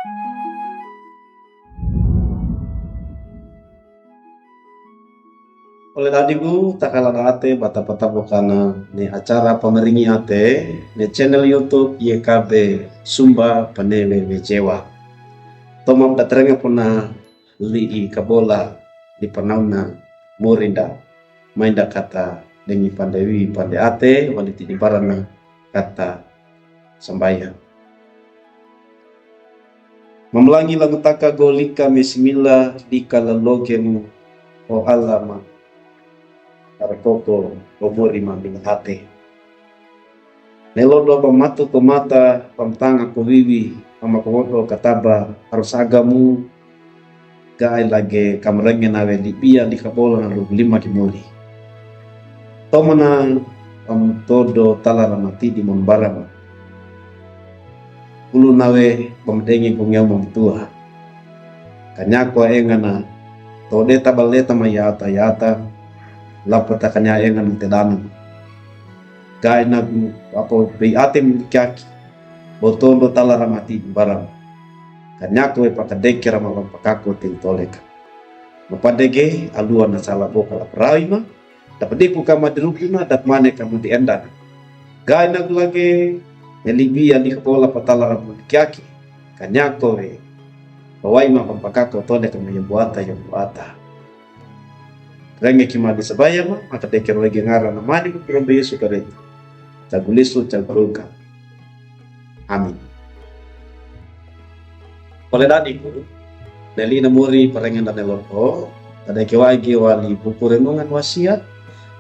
Oleh tadiku takalan ate bata-bata bokana ni acara pemeringi ate ni channel YouTube YKB Sumba Panewe Wecewa. Toma datrenge puna lii kabola di panauna murinda mainda kata dengi pandewi pande ate wali tidi barana kata sambaya. Memelangi lagu taka golika bismillah dika lalogemu o alama Arakoko omori maming hate. Nelodo pamatu komata pamtanga kowiwi pamakomodo kataba harus agamu gai lage kamerenge nawe lipia di kabola na lima kimoli. Tomana todo talara mati di monbarama. Ulu nawe pamdengi pungyau mamtua. Kanyako engana tode tabaleta mayata yata lapata kanya engan tedanu gai nagu apa bei atem kyaki botondo talara mati barang kanya ko pakadeke rama pakako tintoleka mapadege alua na sala boka la praima dapat ku kama dirupina dat mane kamu di endan gai nagu lagi nelibia di kapola patalara kyaki kanya ko bawaima pakako tole kama buata Renge kima di sebaya ma maka dekir lagi ngara na mani ko pero Yesu kare tagulisu taguruka amin oleh dadi ku neli na muri parengan na neloko tada kiwagi wali bukurenungan wasiat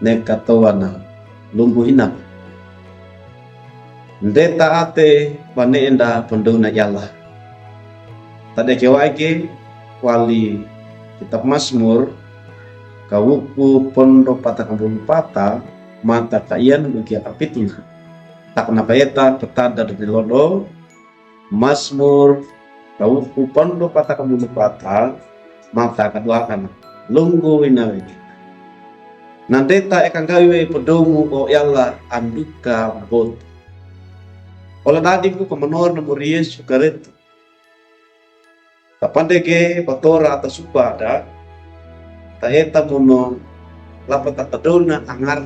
ne katawana lumbu hinap ndeta ate bane enda penduna yalla tada kiwagi wali kitab Mazmur kawuku pondo pata kambulu pata mata kaian lukia kapituna tak napaeta petada dari lodo Mazmur kawuku pondo pata kambulu pata mata kadua kana lunggu inawe nandeta ekang gawe pedomu o yalla anduka bot ola dadiku pemenor nomor Yesu karetu tapandege patora atas supada taeta mono lapata tadona angar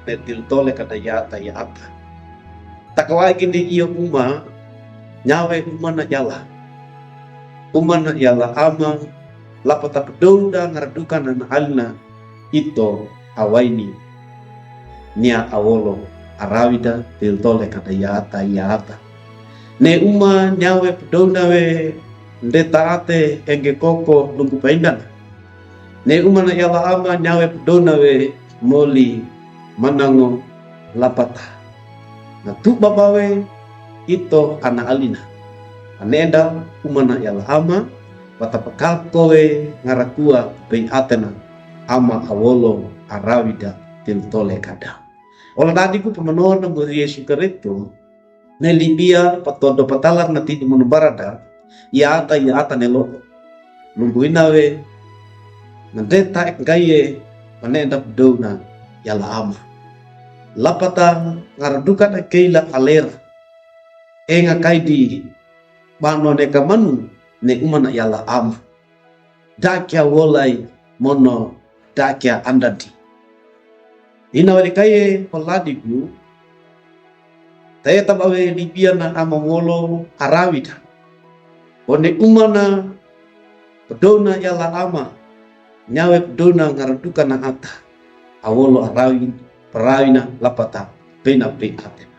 netil tole kada yata takawagi di iyo uma nyawe uma na yala ama lapata pedonda ngaradukan na alna ito awaini nia awolo arawida til tole kada yata ne uma nyawe pedonda we ndeta ate enge koko lumbu paindana ne umana yala ama nyawe pedona we moli manango lapata na tu babawe ito ana alina anenda umana yala ama pata pakalko we ngarakua bei atena ama awolo arawida tiltole kada ola dadiku pemenor na muri Yesu karetu ne libia patodo patalar na tidi monubarada ya ata nelo lumbuina we nandeta ek gaye manenda pedona yala ama lapata ngaraduka na keila alera enga kaidi bano ne kamanu ne umana yala ama dakya wolai mono dakya andadi ina wali kaye poladiku taye tabawe libia na ama wolo arawida one umana pedona yala ama nyawe pedona ngaraduka na ata awolo parawina lapata pena atena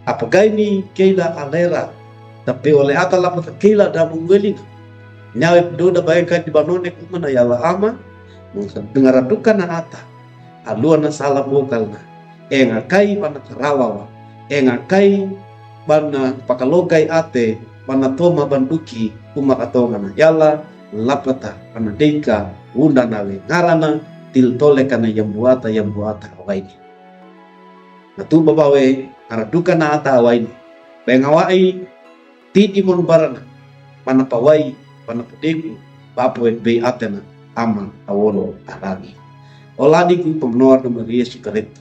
apagai ni keila alera tapi oleh ata lapata keila da mungwelina nyawe pedona bayangkan di banone kumana yala ama ngaraduka na ata alua na sala bokal na enga kai bana karawawa enga kai bana pakalogai ate bana toma banduki uma katonga na yala lapata kana deka unda nawe ngarana tiltole kana yang buata awaini natu babawe araduka na ata awaini bengawai tidi mon barana pana pawai pana pedeku bapo be atena ama awolo aragi oladiku pemenor nomor Yesu karetu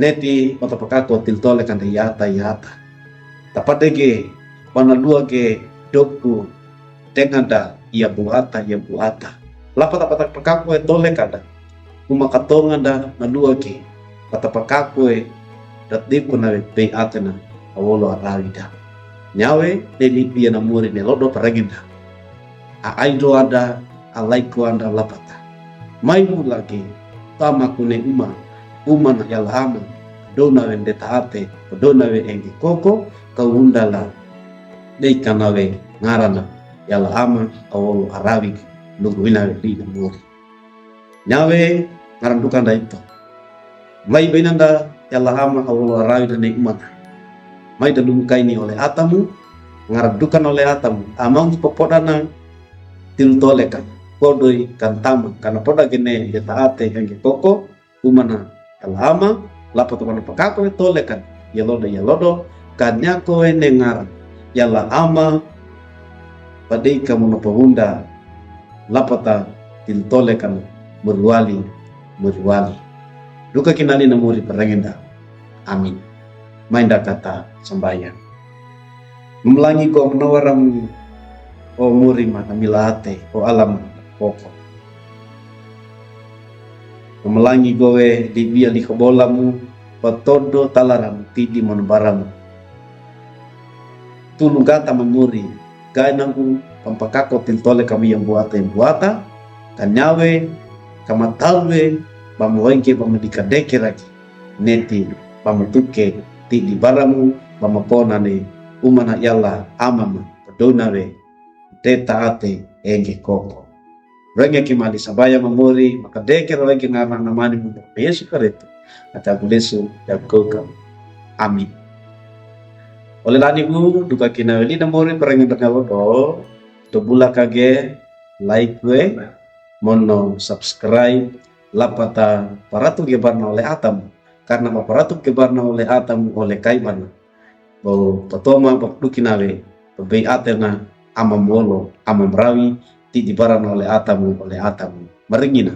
neti otapakako tiltole kana yata Tapadege panalua ge doku tengada ia buata lapa tapatak pakaku tole kada uma katonga da nalua ge patapakaku dat diku na be atena awolo arawida nyawe deli pia na muri ne lodo paragenda a aido ada alaiku anda lapata mai lagi tama kune uma na yalhama dona wende taate dona we engi koko kaundala dei kanawe ngarana yalhama awolo arawik lugu winawe li na muri nyawe ngarandukan da itu mai benanda yalhama awolo arawik na umata mai da lumkaini oleh atamu ngaradukan oleh atamu amang popodana tiltolekan kodoi kantama kana poda gene ya taate engi koko umana yalhama lapoto kana pakako tolekan yalodo kanyako enengar yala ama padai kamu napahunda lapata tiltolekan merwali duka kinali namuri perangenda amin mainda kata sembahyang memelangi ko menawaram o muri mana milate o alam pokok memelangi gowe di bia di kebolamu patodo talaram tidi monbaramu tulung kata memuri kainangu pampakako tiltole kami yang buata kanyawe kamatalwe bamuwenke bamudikadeke lagi neti bamutuke tidi baramu bamapona ne umana yalla amama pedonawe teta ate enge koko renge kimali sabaya memori maka dekero lagi ngarang namani mundur Yesus karetu ata gulesu yakoka amin oleh lani bu duka kinaweli namori perengin ternyalo to bula kage like we mono subscribe lapata paratu gebarna oleh atam karena paratu gebarna oleh atam oleh kaiban bo patoma bakdukinawe pebei atena amam wolo amam rawi ti dibarana oleh atamu meringina